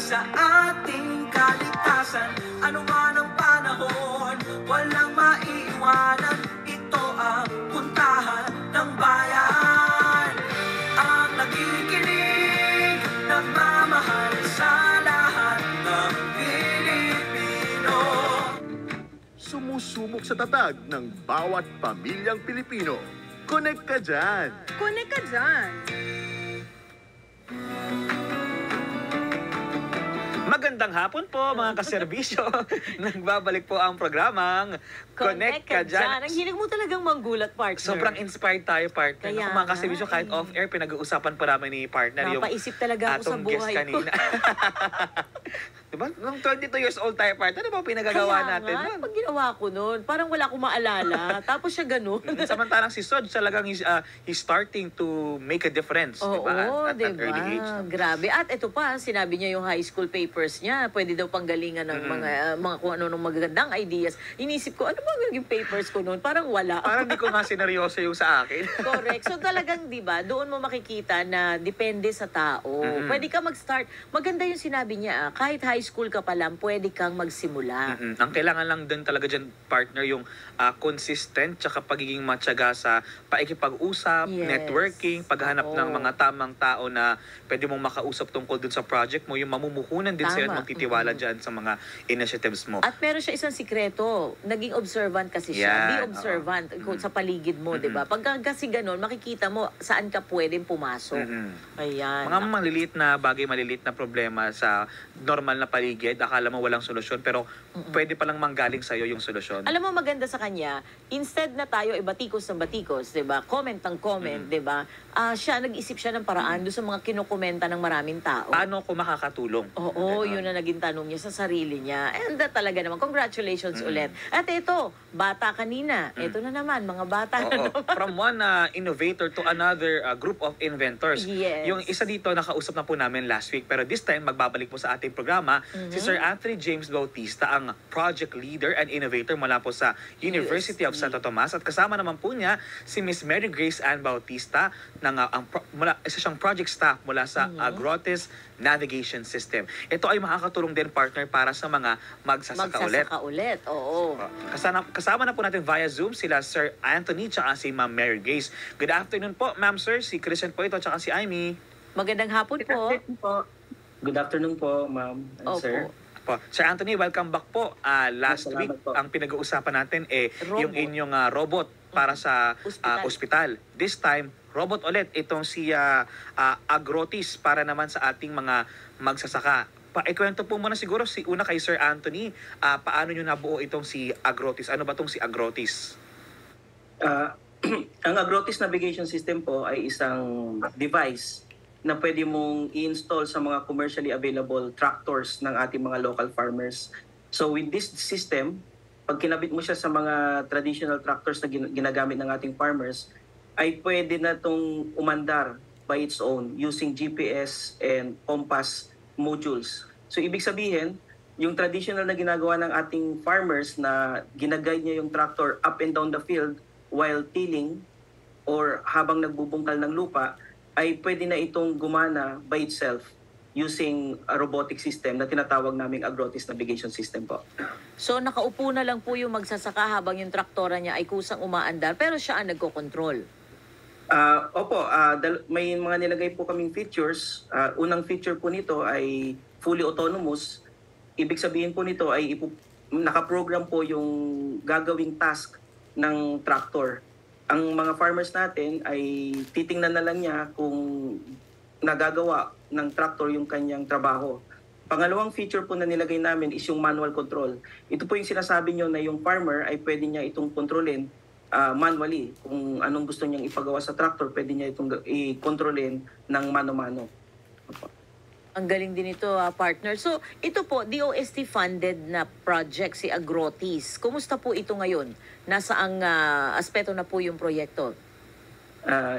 sa ating kaligtasan. Ano man ang panahon, walang maiiwanan. Ito ang puntahan ng bayan. Ang nakikinig, nagmamahal sa lahat ng Pilipino. Sumusubok sa tatag ng bawat pamilyang Pilipino. Connect ka dyan! Connect ka dyan! Magandang hapon po mga kaserbisyo. Nagbabalik po ang programang Connect Ka Dyan. Ang hilig mo talagang manggulat, partner. Sobrang inspired tayo, partner. Kaya Naku, mga kaserbisyo, kahit off-air, pinag-uusapan pa namin ni partner yung napaisip talaga ako sa atong guest buhay ko. kanina. Diba? Nung 22 years old tayo, partner, ano ba pinagagawa natin? Kaya nga, pag ginawa ko noon, parang wala akong maalala. Tapos siya ganun. Samantalang si Soj, talagang he's starting to make a difference. Oo, diba? At diba? early age. Grabe. At ito pa, sinabi niya yung high school papers niya. Pwede daw panggalingan ng mga kung ano ng magagandang ideas. Inisip ko, ano ba yung papers ko noon? Parang wala. Parang di ko nga sineryoso yung sa akin. Correct. So talagang, di ba, doon mo makikita na depende sa tao. Pwede ka mag-start. Maganda yung sinabi niya, kahit high school ka pa lang, pwede kang magsimula. Ang kailangan lang din talaga dyan, partner, yung consistent tsaka pagiging matyaga sa paikipag-usap, Yes. networking, paghanap Oo. ng mga tamang tao na pwede mong makausap tungkol dun sa project mo, yung mamumuhunan din sa'yo at Tama. magtitiwala dyan sa mga initiatives mo. At meron siya isang sikreto. Naging observant kasi siya. Yan, Be observant sa paligid mo, di ba? Pagka kasi ganun, makikita mo saan ka pwedeng pumasok. Ayan. Mga maliliit na bagay, maliliit na problema sa normal na paligid, akala mo walang solusyon, pero pwede palang manggaling sa'yo yung solusyon. Alam mo, maganda sa kanya, instead na tayo batikos ng batikos, di ba? Comment ng comment, di ba? Siya, nag-isip siya ng paraan doon sa mga kinukomenta ng maraming tao. Paano ako makakatulong? Oo, yun na naging tanong niya sa sarili niya. And talaga naman, congratulations ulit. At ito, bata kanina. Ito na naman, mga bata na Oo. naman. From one innovator to another group of inventors. Yes. Yung isa dito, nakausap na po namin last week. Pero this time, magbabalik po sa ating programa, si Sir Anthony James Bautista, ang project leader and innovator mula po sa University of Santo Tomas. At kasama naman po niya si Miss Mary Grace Ann Bautista, isa siyang project staff mula sa Agrotis Navigation System. Ito ay makakatulong din, partner, para sa mga magsasaka ulit. Magsasaka ulit, oo. Kasama na po natin via Zoom sila Sir Anthony tsaka si Ma'am Mary Grace. Good afternoon po, Ma'am Sir. Si Christian po ito tsaka si Amy. Magandang hapon po. Good afternoon po, ma'am and Opo. sir. Sir Anthony, welcome back po. Last Salamat week, po. ang pinag-uusapan natin Robot. yung inyong robot para sa ospital. This time, robot ulit itong si Agrotis para naman sa ating mga magsasaka. Ikwento po muna siguro una kay Sir Anthony, paano nyo nabuo itong si Agrotis? Ano ba itong si Agrotis? Ang Agrotis Navigation System po ay isang device na pwede mong i-install sa mga commercially available tractors ng ating mga local farmers. So with this system, pag kinabit mo siya sa mga traditional tractors na ginagamit ng ating farmers, ay pwede na itong umandar by its own using GPS and compass modules. So ibig sabihin, yung traditional na ginagawa ng ating farmers na ginaguide niya yung tractor up and down the field while tilling or habang nagbubungkal ng lupa, ay pwede na itong gumana by itself using a robotic system na tinatawag naming Agrotis Navigation System po. So nakaupo na lang po yung magsasaka habang yung traktora niya ay kusang umaandar, pero siya ang nagko-control. Opo, may mga nilagay po kaming features. Unang feature po nito ay fully autonomous. Ibig sabihin po nito ay nakaprogram po yung gagawing task ng tractor. Ang mga farmers natin ay titingnan na lang niya kung nagagawa ng tractor yung kanyang trabaho. Pangalawang feature po na nilagay namin is yung manual control. Ito po yung sinasabi nyo na yung farmer ay pwede niya itong kontrolin manually. Kung anong gusto niyang ipagawa sa tractor, pwede niya itong i-kontrolin ng mano-mano. Ang galing din ito, partner. So, ito po, DOST funded na project si Agrotis. Kumusta po ito ngayon? Nasaang aspeto na po yung proyekto?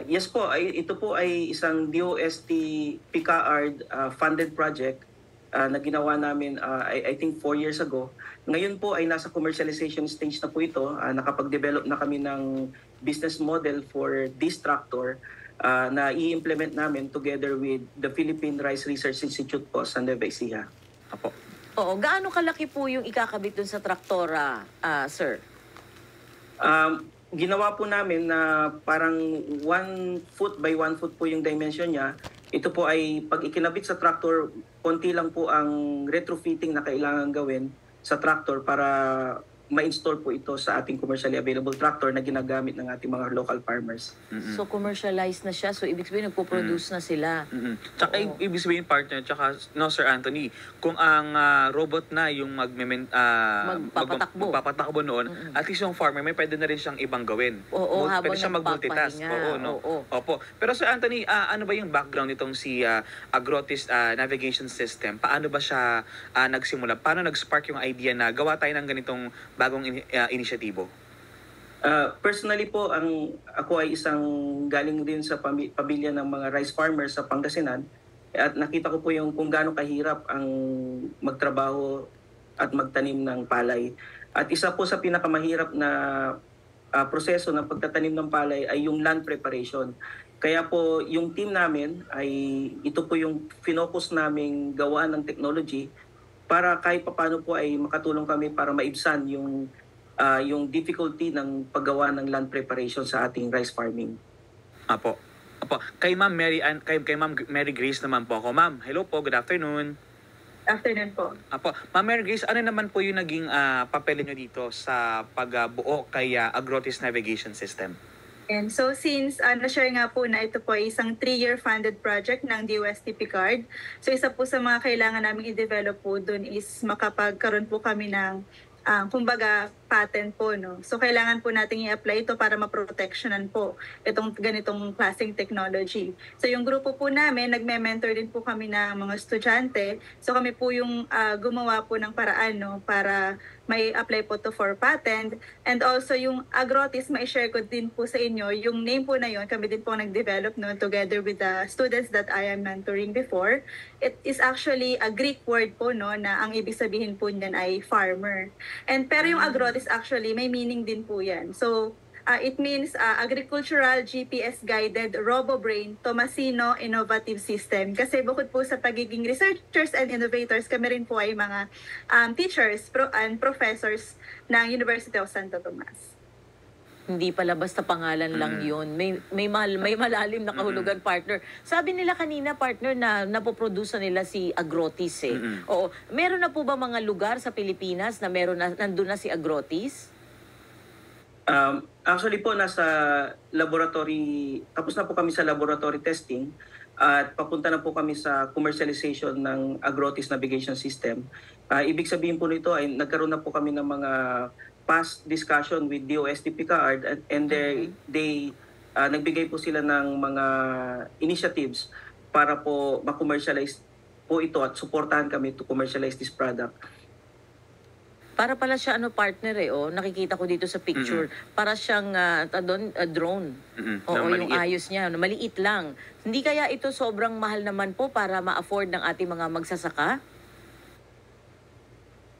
Yes po, ito po ay isang DOST PICAARD funded project na ginawa namin I think 4 years ago. Ngayon po ay nasa commercialization stage na po ito. Nakapag-develop na kami ng business model for this tractor na i-implement namin together with the Philippine Rice Research Institute po sa Nueva Ecija. Apo. Oo, gaano kalaki po yung ikakabit dun sa traktora, sir? Ginawa po namin na parang 1 foot by 1 foot po yung dimension niya. Ito po ay pag ikinabit sa tractor, konti lang po ang retrofitting na kailangan gawin sa tractor para ma-install po ito sa ating commercially available tractor na ginagamit ng ating mga local farmers. So commercialized na siya, so ibig sabihin nagpo-produce na sila. Tsaka Oo. ibig sabihin partner, tsaka no Sir Anthony, kung ang robot na yung magpapatakbo noon, at least yung farmer may pwede na rin siyang ibang gawin. Oo, habang pwede siyang mag-multitask. nagpapahinga. Oo, no? Oo. Opo. Pero Sir Anthony, ano ba yung background nitong si Agrotis Navigation System? Paano ba siya nagsimula? Paano nag-spark yung idea na gawa tayo ng ganitong bagong inisyatibo? Personally po, ako ay isang galing din sa pamilya ng mga rice farmers sa Pangasinan at nakita ko po yung kung gaano kahirap ang magtrabaho at magtanim ng palay. At isa po sa pinakamahirap na proseso ng pagtatanim ng palay ay yung land preparation. Kaya po yung team namin ay ito po yung finocus naming gawa ng technology para kahit papaano po ay makatulong kami para maibsan yung difficulty ng paggawa ng land preparation sa ating rice farming. Apo. Kay Ma'am Mary Grace naman po ako. Ma'am, hello po, good afternoon. Afternoon po. Apo, Ma'am Mary Grace, ano naman po yung naging papel niyo dito sa pagbuo kay Agrotis Navigation System? And so since na-share nga po na ito po ay isang 3-year funded project ng DOST Picard, so isa po sa mga kailangan namin i-develop po dun is makapagkaroon po kami ng kumbaga patent po, no? So kailangan po nating i-apply ito para ma-protectionan po itong ganitong klaseng technology. So yung grupo po namin, nagme-mentor din po kami ng mga estudyante. So kami po yung gumawa po ng paraan, no, para may apply po to for patent. And also yung Agrotis, mai-share ko din po sa inyo. Yung name po na yon, kami din po nag-develop, no, together with the students that I am mentoring before. It is actually a Greek word po, no, na ang ibig sabihin po niyan ay farmer. And pero yung Agrotis actually may meaning din po yan. So it means Agricultural GPS Guided Robo-Brain Tomasino Innovative System. Kasi bukod po sa pagiging researchers and innovators, kami rin po ay mga teachers and professors ng University of Santo Tomas. Hindi pala basta pangalan lang yun. May malalim na kahulugan, partner. Sabi nila kanina, partner, na napoproduce nila si Agrotis eh. Oo. Meron na po ba mga lugar sa Pilipinas na nandun na si Agrotis? Actually po, nasa laboratory, tapos na po kami sa laboratory testing at papunta na po kami sa commercialization ng Agrotis Navigation System. Ibig sabihin po nito ay nagkaroon na po kami ng mga past discussion with DOST Picard and they nagbigay po sila ng mga initiatives para po ma-commercialize po ito at suportahan kami to commercialize this product. Para pala siya partner nakikita ko dito sa picture. Para siyang drone. Oo, yung ayos niya. Maliit lang. Hindi kaya ito sobrang mahal naman po para ma-afford ng ating mga magsasaka?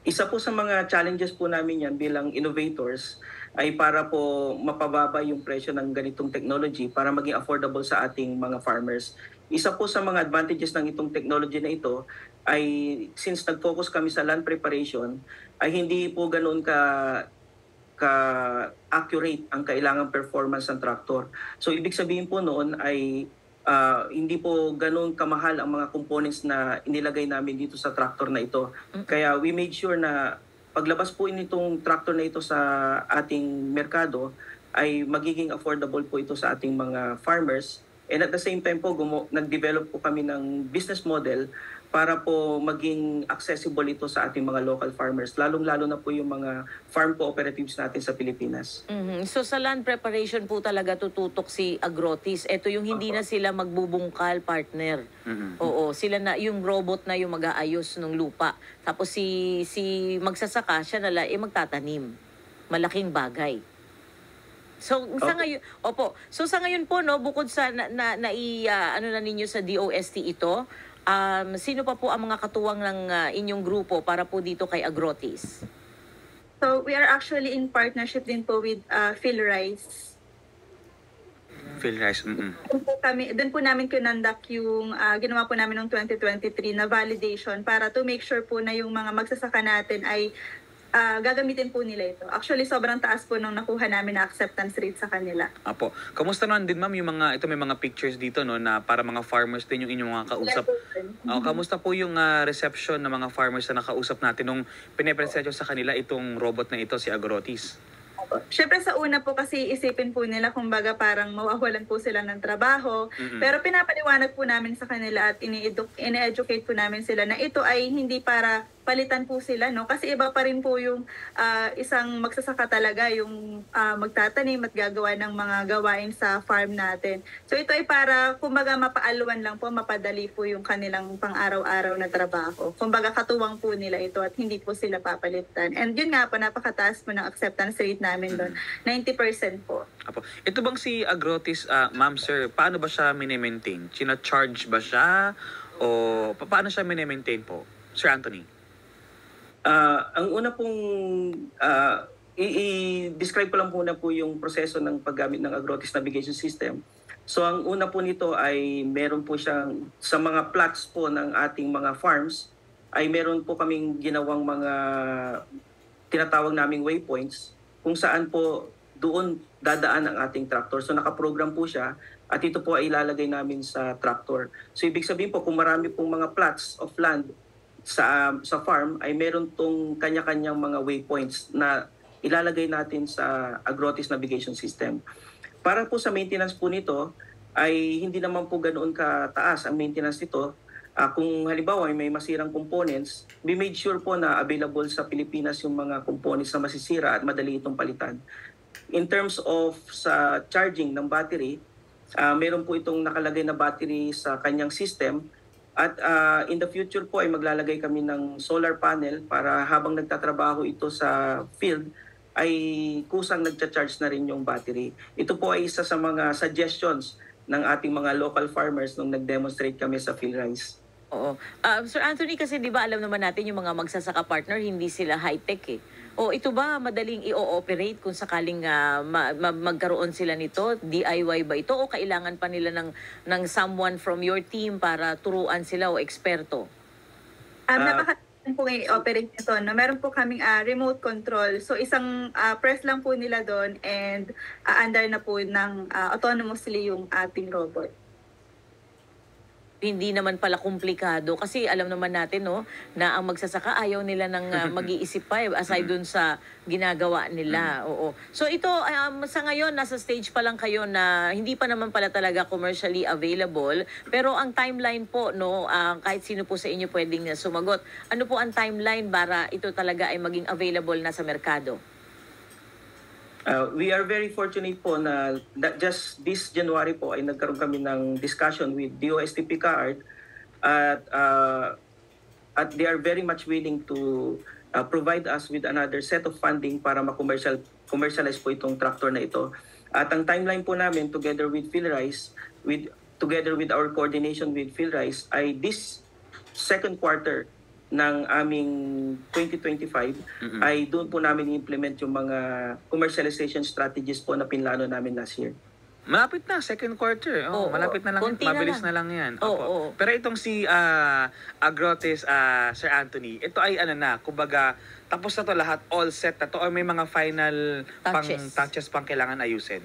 Isa po sa mga challenges po namin yan bilang innovators ay para po mapababa yung presyo ng ganitong technology para maging affordable sa ating mga farmers. Isa po sa mga advantages ng itong technology na ito ay since nag-focus kami sa land preparation ay hindi po ganoon ka-accurate ang kailangang performance ng tractor. So ibig sabihin po noon ay hindi po ganoon kamahal ang mga components na inilagay namin dito sa tractor na ito. Kaya we made sure na paglabas po nitong tractor na ito sa ating merkado ay magiging affordable po ito sa ating mga farmers. And at the same time po, nag-develop po kami ng business model para po maging accessible ito sa ating mga local farmers, lalong-lalo na po yung mga farm cooperatives natin sa Pilipinas. So sa land preparation po talaga tututok si Agrotis. Ito yung hindi na sila magbubungkal, partner. Oo, sila na, yung robot na yung mag-aayos ng lupa. Tapos si magsasaka, siya na lang magtatanim. Malaking bagay. So sa ngayon, So sa ngayon po bukod sa na ninyo sa DOST ito, sino pa po ang mga katuwang ng inyong grupo para po dito kay Agrotis? So we are actually in partnership din po with PhilRice. PhilRice. Doon po namin kinonduct yung ginawa po namin noong 2023 na validation para to make sure po na yung mga magsasaka natin ay gagamitin po nila ito. Actually, sobrang taas po nung nakuha namin na acceptance rate sa kanila. Apo. Kamusta naman din ma'am yung mga, ito may mga pictures dito no, na para mga farmers din yung inyong mga kausap. Kamusta po yung reception ng mga farmers na nakausap natin nung pinipresent sa kanila itong robot na ito, si Agrotis? Siyempre sa una po kasi isipin po nila kumbaga parang mawawalan po sila ng trabaho. Pero pinapaliwanag po namin sa kanila at ini-educate po namin sila na ito ay hindi para palitan po sila, no? Kasi iba pa rin po yung isang magsasaka talaga, yung magtatanim at gagawa ng mga gawain sa farm natin. So ito ay para, kumbaga mapaaluan lang po, mapadali po yung kanilang pang-araw-araw na trabaho. Kumbaga katuwang po nila ito at hindi po sila papalitan. And yun nga po, napakataas po ng acceptance rate namin doon. 90% po. Apo. Ito bang si Agrotis, ma'am sir, paano ba siya mini-maintain? China-charge ba siya? O paano siya mini-maintain po? Sir Anthony? Ang una pong i-describe ko lang muna po yung proseso ng paggamit ng Agrotis Navigation System. So ang una po nito ay meron po siyang sa mga plots po ng ating mga farms ay meron po kaming ginawang mga tinatawag naming waypoints kung saan po doon dadaan ang ating tractor. So nakaprogram po siya at ito po ay ilalagay namin sa tractor. So ibig sabihin po kung marami pong mga plots of land sa farm ay meron tong kanya-kanyang mga waypoints na ilalagay natin sa Agrotis Navigation System. Para po sa maintenance po nito ay hindi naman po ganoon kataas ang maintenance nito. Kung halimbawa may masirang components, we made sure po na available sa Pilipinas yung mga components na masisira at madali itong palitan. In terms of sa charging ng battery, meron po itong nakalagay na battery sa kanyang system. At in the future po ay maglalagay kami ng solar panel para habang nagtatrabaho ito sa field ay kusang nagcha-charge na rin yung battery. Ito po ay isa sa mga suggestions ng ating mga local farmers nung nag-demonstrate kami sa PhilRice. Oo. Sir Anthony, kasi di ba alam naman natin yung mga magsasaka partner, hindi sila high-tech eh. O ito ba madaling i-ooperate kung sakaling magkaroon sila nito? DIY ba ito o kailangan pa nila ng someone from your team para turuan sila o eksperto? Napakataling po i-operate nito. No? Meron po kaming remote control. So isang press lang po nila doon and under na po ng autonomously yung ating robot. Hindi naman pala komplikado kasi alam naman natin no na ang magsasaka ayaw nila ng mag-iisip pa aside dun sa ginagawa nila. Oo. So ito sa ngayon nasa stage pa lang kayo na hindi pa naman pala talaga commercially available, pero ang timeline po no kahit sino po sa inyo pwedeng sumagot. Ano po ang timeline para ito talaga ay maging available na sa merkado? We are very fortunate po na just this January po ay nagkaroon kami ng discussion with DOST Picard at they are very much willing to provide us with another set of funding para ma-commercialize po itong tractor na ito. At ang timeline po namin together with PhilRice, together with our coordination with PhilRice ay this second quarter ng aming 2025 ay doon po namin i-implement yung mga commercialization strategies po na pinlano namin last year. Malapit na, second quarter. Malapit na lang. Mabilis na lang yan. Pero itong si Agrotis, Sir Anthony, ito ay kumbaga, tapos na to lahat, all set na to, or may mga final touches pang kailangan ayusin?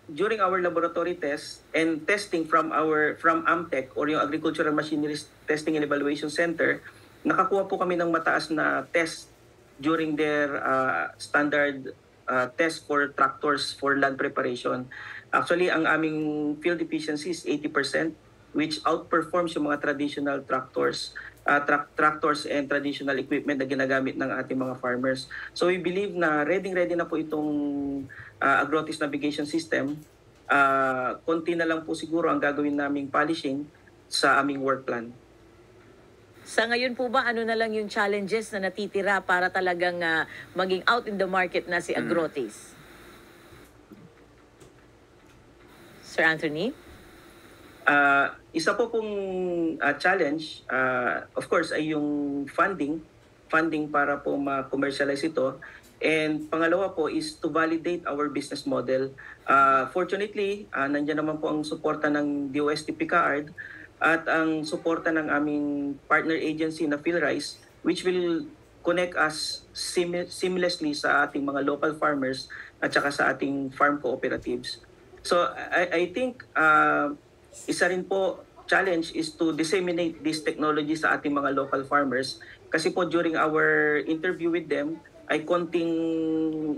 During our laboratory test and testing from AMTEC or yung Agricultural Machinery Testing and Evaluation Center, nakakuha po kami ng mataas na test during their standard test for tractors for land preparation. Actually, ang aming field efficiency is 80%, which outperforms yung mga traditional tractors and traditional equipment na ginagamit ng ating mga farmers. So we believe na ready na po itong Agrotis Navigation System. Konti na lang po siguro ang gagawin naming polishing sa aming work plan. Sa ngayon po ba, ano na lang yung challenges na natitira para talagang maging out in the market na si Agrotis? Sir Anthony? Isa po pong challenge, of course, ay yung funding para po ma-commercialize ito. And pangalawa po is to validate our business model. Fortunately, nandiyan naman po ang suporta ng DOST PICARD at ang suporta ng aming partner agency na PhilRice, which will connect us seamlessly sa ating mga local farmers at saka sa ating farm cooperatives. So I think isa rin po challenge is to disseminate this technology sa ating mga local farmers, kasi po during our interview with them ay konting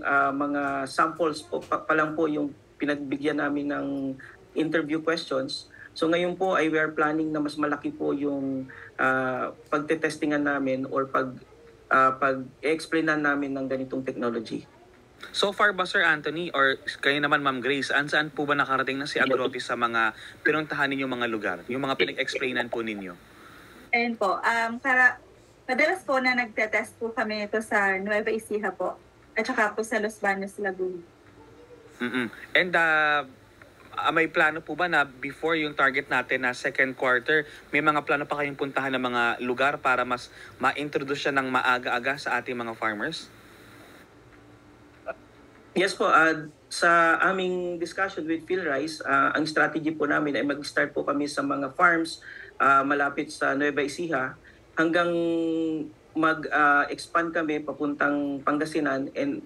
mga samples po pa lang po yung pinagbigyan namin ng interview questions. So ngayon po ay we are planning na mas malaki po yung pagtetestingan namin or pag-explainan namin ng ganitong technology. So far ba, Sir Anthony, or kayo naman, Ma'am Grace, saan po ba nakarating na si Agrotis sa mga pinuntahan ninyong mga lugar? Yung mga pinag-explainan po ninyo? Ayun po. Madalas po na nagtetest po kami ito sa Nueva Ecija po. At saka po sa Los Baños, Laguna. And may plano po ba na before yung target natin na second quarter, may mga plano pa kayong puntahan ng mga lugar para mas ma-introduce siya ng maaga-aga sa ating mga farmers? Yes po, sa aming discussion with PhilRice, ang strategy po namin ay mag-start po kami sa mga farms malapit sa Nueva Ecija hanggang mag-expand kami papuntang Pangasinan and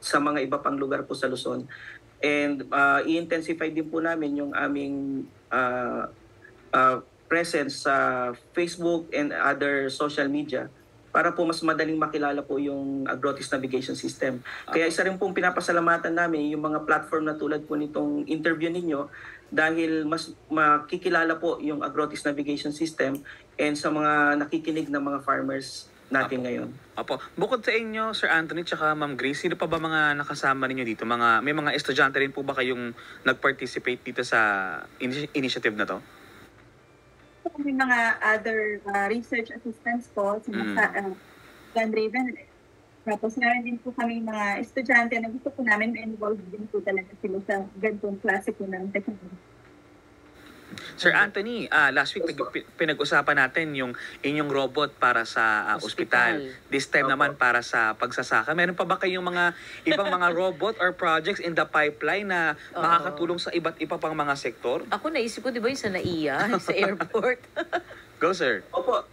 sa mga iba pang lugar po sa Luzon. And i-intensify din po namin yung aming presence sa Facebook and other social media para po mas madaling makilala po yung Agrotis Navigation System. Kaya isa rin pong pinapasalamatan namin yung mga platform na tulad po nitong interview ninyo dahil mas makikilala po yung Agrotis Navigation System and sa mga nakikinig na mga farmers natin ngayon. Opo. Bukod sa inyo, Sir Anthony, tsaka Ma'am Grace, sino pa ba mga nakasama ninyo dito? May mga estudyante rin po ba kayong nag-participate dito sa initiative na to? May mga other research assistants po sa Glen Raven. Tapos meron din po kami mga estudyante na gusto po namin ma-involve din po talaga sila sa ganitong klase po ng technology. Sir Anthony, last week pinag-usapan natin yung inyong robot para sa ospital. This time naman para sa pagsasaka. Meron pa ba kayong mga ibang mga robot or projects in the pipeline na makakatulong sa iba't iba pang mga sektor? Ako naisip ko, di ba yung sa NAIA, sa airport? Go, sir. Opo,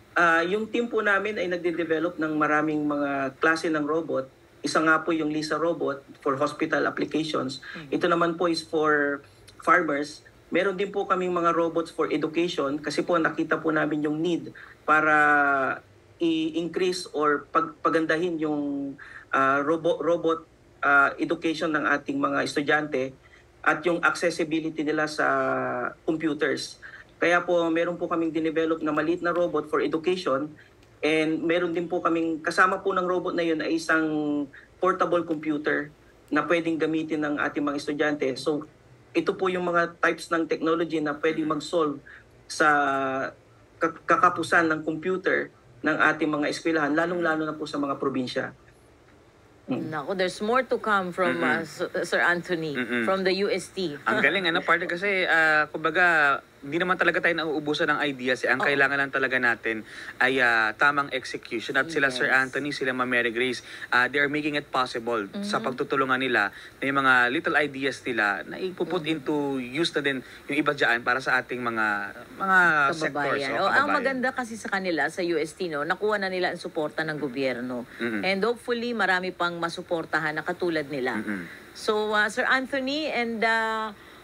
yung team po namin ay nagde-develop ng maraming mga klase ng robot. Isa nga po yung Lisa robot for hospital applications. Ito naman po is for farmers. Meron din po kaming mga robots for education kasi po nakita po namin yung need para i-increase or pagandahin yung robot education ng ating mga estudyante at yung accessibility nila sa computers. Kaya po meron po kaming dinevelop na maliit na robot for education and meron din po kaming kasama po ng robot na yun ay isang portable computer na pwedeng gamitin ng ating mga estudyante. So ito po yung mga types ng technology na pwedeng mag-solve sa kakapusan ng computer ng ating mga eskwelahan, lalong-lalo na po sa mga probinsya. Nako, there's more to come from Sir Anthony, from the UST. Ang galing, partner, kasi kumbaga, hindi naman talaga tayo nauubusan ng ideas. Ang kailangan lang talaga natin ay tamang execution. At sila Sir Anthony, sila Ma'am Mary Grace, they are making it possible sa pagtutulungan nila na yung mga little ideas nila na ipuput into use na din yung iba dyan para sa ating mga sectors. Ang maganda kasi sa kanila, sa UST, nakuha na nila ang suporta ng gobyerno. And hopefully, marami pang masuportahan na katulad nila. So, Sir Anthony and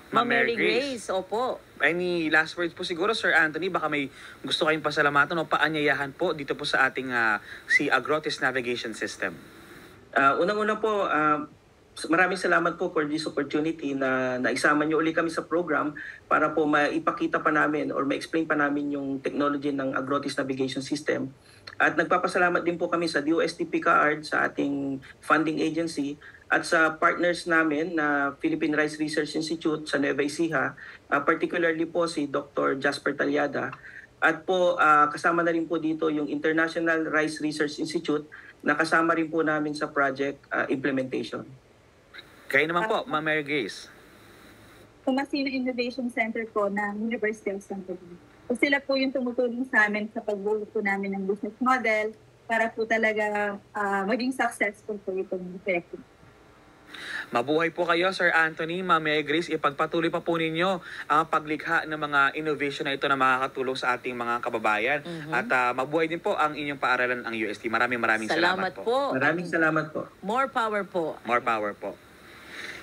Ma'am Mary Grace, opo. Any last words po siguro, Sir Anthony? Baka may gusto kayong pasalamatan o paanyayahan po dito po sa ating si Agrotis Navigation System. Unang-una po, maraming salamat po for this opportunity na naisama niyo uli kami sa program para po maipakita pa namin or ma-explain pa namin yung technology ng Agrotis Navigation System. At nagpapasalamat din po kami sa DOST PICARD, sa ating funding agency, at sa partners namin na Philippine Rice Research Institute sa Nueva Ecija, particularly po si Dr. Jasper Talyada. At po kasama na rin po dito yung International Rice Research Institute na kasama rin po namin sa project implementation. Kayo naman po, Ma'am Mary Grace. Tomasino Innovation Center po ng University of Santo Domingo. So sila po yung tumutulong sa amin sa pagbuo po namin ng business model, para po talaga maging successful po itong proyekto. Mabuhay po kayo, Sir Anthony, Ma'am Mary Grace. Ipagpatuloy pa po ninyo ang paglikha ng mga innovation na ito na makakatulong sa ating mga kababayan. At mabuhay din po ang inyong paaralan, ang UST. Maraming salamat po. Maraming salamat po. More power po. More power po.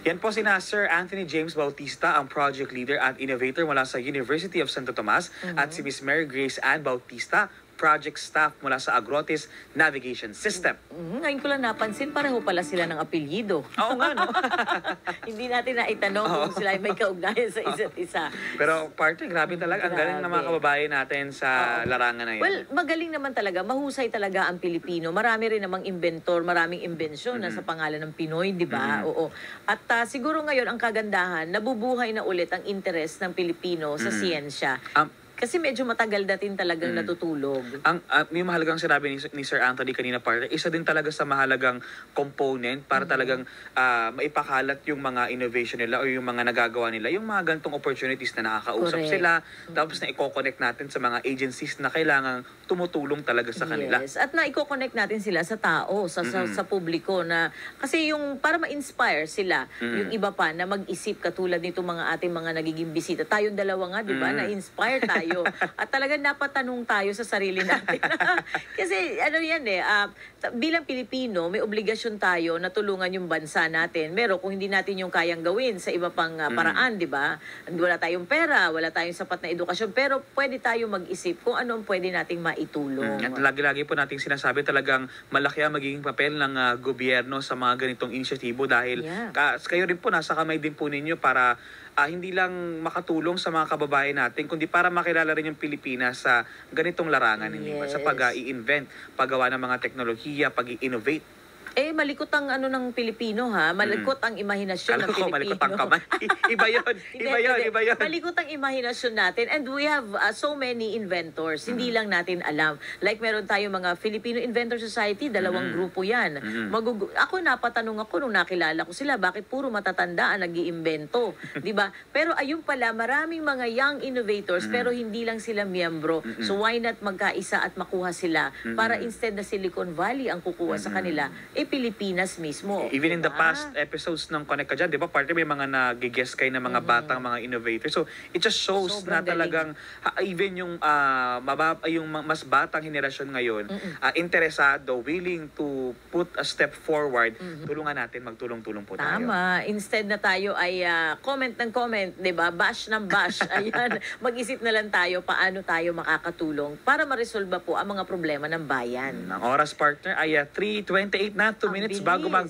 Yan po sina Sir Anthony James Bautista, ang project leader at innovator mula sa University of Santo Tomas, at si Miss Mary Grace Ann Bautista, project staff mula sa Agrotis Navigation System. Ngayon ko lang napansin, pareho pala sila ng apelyido. Oo nga, no? Hindi natin naitanong kung sila ay may kaugnayan sa isa't isa. Pero partner, grabe talaga. Ang galing ng mga Grabe. kababayan natin sa larangan na yan. Well, magaling naman talaga. Mahusay talaga ang Pilipino. Marami rin namang inventor, maraming imbensyon na sa pangalan ng Pinoy, di ba? Oo. At siguro ngayon, ang kagandahan, nabubuhay na ulit ang interes ng Pilipino sa siyensya. Kasi medyo matagal dating talagang natutulog. May mahalagang sinabi ni Sir Anthony kanina, partner, isa din talaga sa mahalagang component para talagang maipakalat yung mga innovation nila o yung mga nagagawa nila, yung mga gantong opportunities na nakakausap Correct. sila, tapos na i-connect natin sa mga agencies na kailangan tumutulong talaga sa kanila. Yes. At na-connect natin sila sa tao, sa publiko na kasi yung para ma-inspire sila, yung iba pa na mag-isip katulad nito mga ating mga nagiging bisita. Tayong dalawa nga, 'di ba? Na-inspire tayo. At talagang napatanong tayo sa sarili natin. Kasi ano 'yan bilang Pilipino, may obligasyon tayo na tulungan yung bansa natin. Pero kung hindi natin yung kayang gawin sa iba pang paraan, 'di ba? Wala tayong pera, wala tayong sapat na edukasyon, pero pwede tayo mag-isip kung ano ang pwede nating maitulong. At lagi-lagi po nating sinasabi talagang malaki ang magiging papel ng gobyerno sa mga ganitong inisyatibo dahil kayo rin po nasa kamay din po ninyo para hindi lang makatulong sa mga kababayan natin, kundi para makilala rin yung Pilipinas sa ganitong larangan ninyo. Sa pag-i-invent, paggawa ng mga teknolohiya, pag-i-innovate. Malikot ang ng Pilipino ha. Malikot ang imahinasyon ng Pilipino. Malikot ang kamay. Iba yun. Malikot ang imahinasyon natin. And we have so many inventors. Hindi lang natin alam. Like meron tayong mga Filipino Inventor Society, dalawang grupo yan. Ako napatanong ako nung nakilala ko sila, bakit puro matatanda ang nag-iimbento? Diba? Pero ayun pala, maraming mga young innovators, pero hindi lang sila miyembro. So why not magkaisa at makuha sila para instead na Silicon Valley ang kukuha sa kanila, Pilipinas mismo. Even in the past episodes ng Connect Ka Dyan, di ba, partner, may mga nag-guest kayo ng mga batang mga innovators. So, it just shows na talagang even yung mas batang henerasyon ngayon, interesado, willing to put a step forward, tulungan natin, magtulong-tulong po tayo. Tama. Instead na tayo ay comment ng comment, di ba? Bash ng bash. Ayan. Mag-isip na lang tayo paano tayo makakatulong para ma-resolve po ang mga problema ng bayan. Ang oras, partner, ay 3:28 na, 2 minutes bago mag